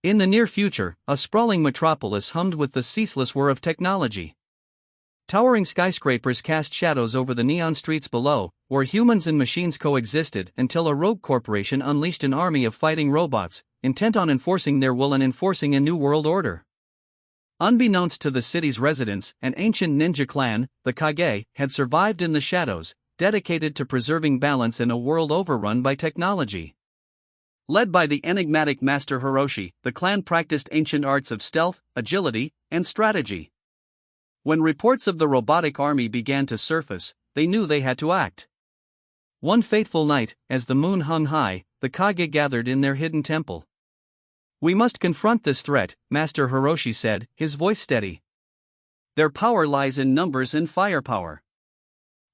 In the near future, a sprawling metropolis hummed with the ceaseless whir of technology. Towering skyscrapers cast shadows over the neon streets below, where humans and machines coexisted until a rogue corporation unleashed an army of fighting robots, intent on enforcing their will and enforcing a new world order. Unbeknownst to the city's residents, an ancient ninja clan, the Kage, had survived in the shadows, dedicated to preserving balance in a world overrun by technology. Led by the enigmatic Master Hiroshi, the clan practiced ancient arts of stealth, agility, and strategy. When reports of the robotic army began to surface, they knew they had to act. One fateful night, as the moon hung high, the Kage gathered in their hidden temple. "We must confront this threat," Master Hiroshi said, his voice steady. "Their power lies in numbers and firepower.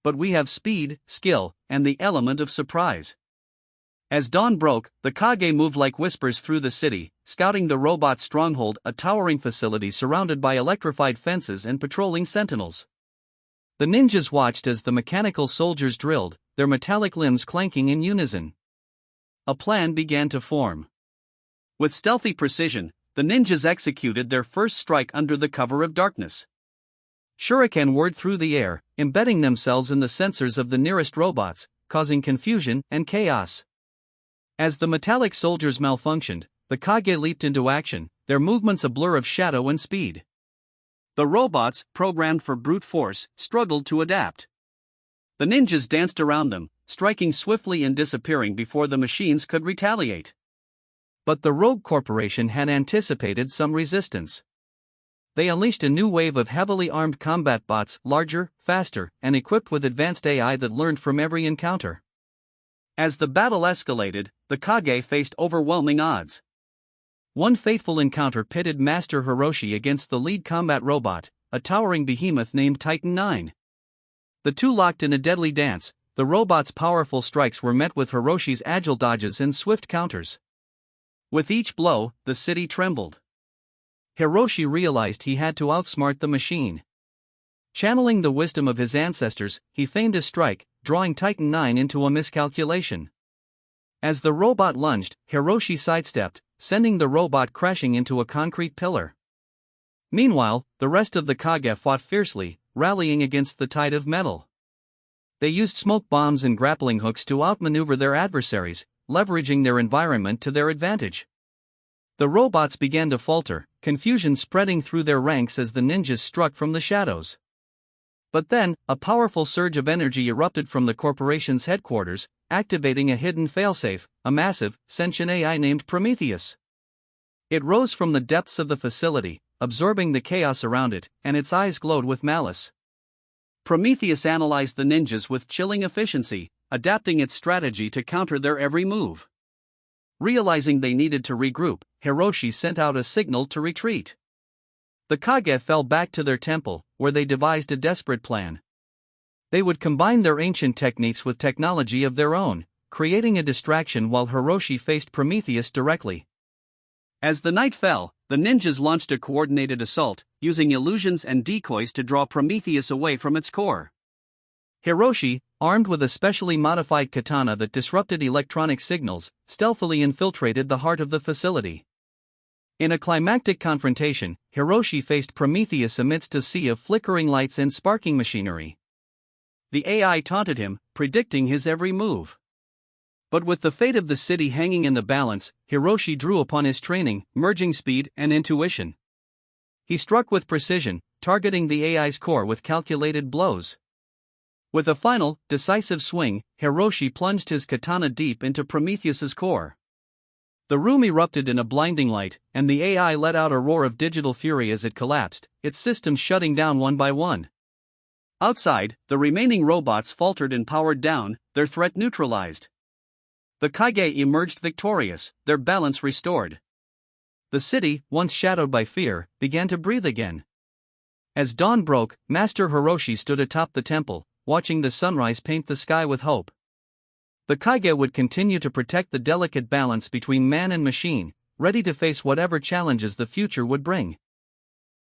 But we have speed, skill, and the element of surprise." As dawn broke, the Kage moved like whispers through the city, scouting the robot stronghold, a towering facility surrounded by electrified fences and patrolling sentinels. The ninjas watched as the mechanical soldiers drilled, their metallic limbs clanking in unison. A plan began to form. With stealthy precision, the ninjas executed their first strike under the cover of darkness. Shuriken whirred through the air, embedding themselves in the sensors of the nearest robots, causing confusion and chaos. As the metallic soldiers malfunctioned, the Kage leaped into action, their movements a blur of shadow and speed. The robots, programmed for brute force, struggled to adapt. The ninjas danced around them, striking swiftly and disappearing before the machines could retaliate. But the rogue corporation had anticipated some resistance. They unleashed a new wave of heavily armed combat bots, larger, faster, and equipped with advanced AI that learned from every encounter. As the battle escalated, the Kage faced overwhelming odds. One fateful encounter pitted Master Hiroshi against the lead combat robot, a towering behemoth named Titan 9. The two locked in a deadly dance. The robot's powerful strikes were met with Hiroshi's agile dodges and swift counters. With each blow, the city trembled. Hiroshi realized he had to outsmart the machine. Channeling the wisdom of his ancestors, he feigned a strike, drawing Titan 9 into a miscalculation. As the robot lunged, Hiroshi sidestepped, sending the robot crashing into a concrete pillar. Meanwhile, the rest of the Kage fought fiercely, rallying against the tide of metal. They used smoke bombs and grappling hooks to outmaneuver their adversaries, leveraging their environment to their advantage. The robots began to falter, confusion spreading through their ranks as the ninjas struck from the shadows. But then, a powerful surge of energy erupted from the corporation's headquarters, activating a hidden failsafe, a massive, sentient AI named Prometheus. It rose from the depths of the facility, absorbing the chaos around it, and its eyes glowed with malice. Prometheus analyzed the ninjas with chilling efficiency, adapting its strategy to counter their every move. Realizing they needed to regroup, Hiroshi sent out a signal to retreat. The Kage fell back to their temple, where they devised a desperate plan. They would combine their ancient techniques with technology of their own, creating a distraction while Hiroshi faced Prometheus directly. As the night fell, the ninjas launched a coordinated assault, using illusions and decoys to draw Prometheus away from its core. Hiroshi, armed with a specially modified katana that disrupted electronic signals, stealthily infiltrated the heart of the facility. In a climactic confrontation, Hiroshi faced Prometheus amidst a sea of flickering lights and sparking machinery. The AI taunted him, predicting his every move. But with the fate of the city hanging in the balance, Hiroshi drew upon his training, merging speed and intuition. He struck with precision, targeting the AI's core with calculated blows. With a final, decisive swing, Hiroshi plunged his katana deep into Prometheus's core. The room erupted in a blinding light, and the AI let out a roar of digital fury as it collapsed, its systems shutting down one by one. Outside, the remaining robots faltered and powered down, their threat neutralized. The Kage emerged victorious, their balance restored. The city, once shadowed by fear, began to breathe again. As dawn broke, Master Hiroshi stood atop the temple, watching the sunrise paint the sky with hope. The Kage would continue to protect the delicate balance between man and machine, ready to face whatever challenges the future would bring.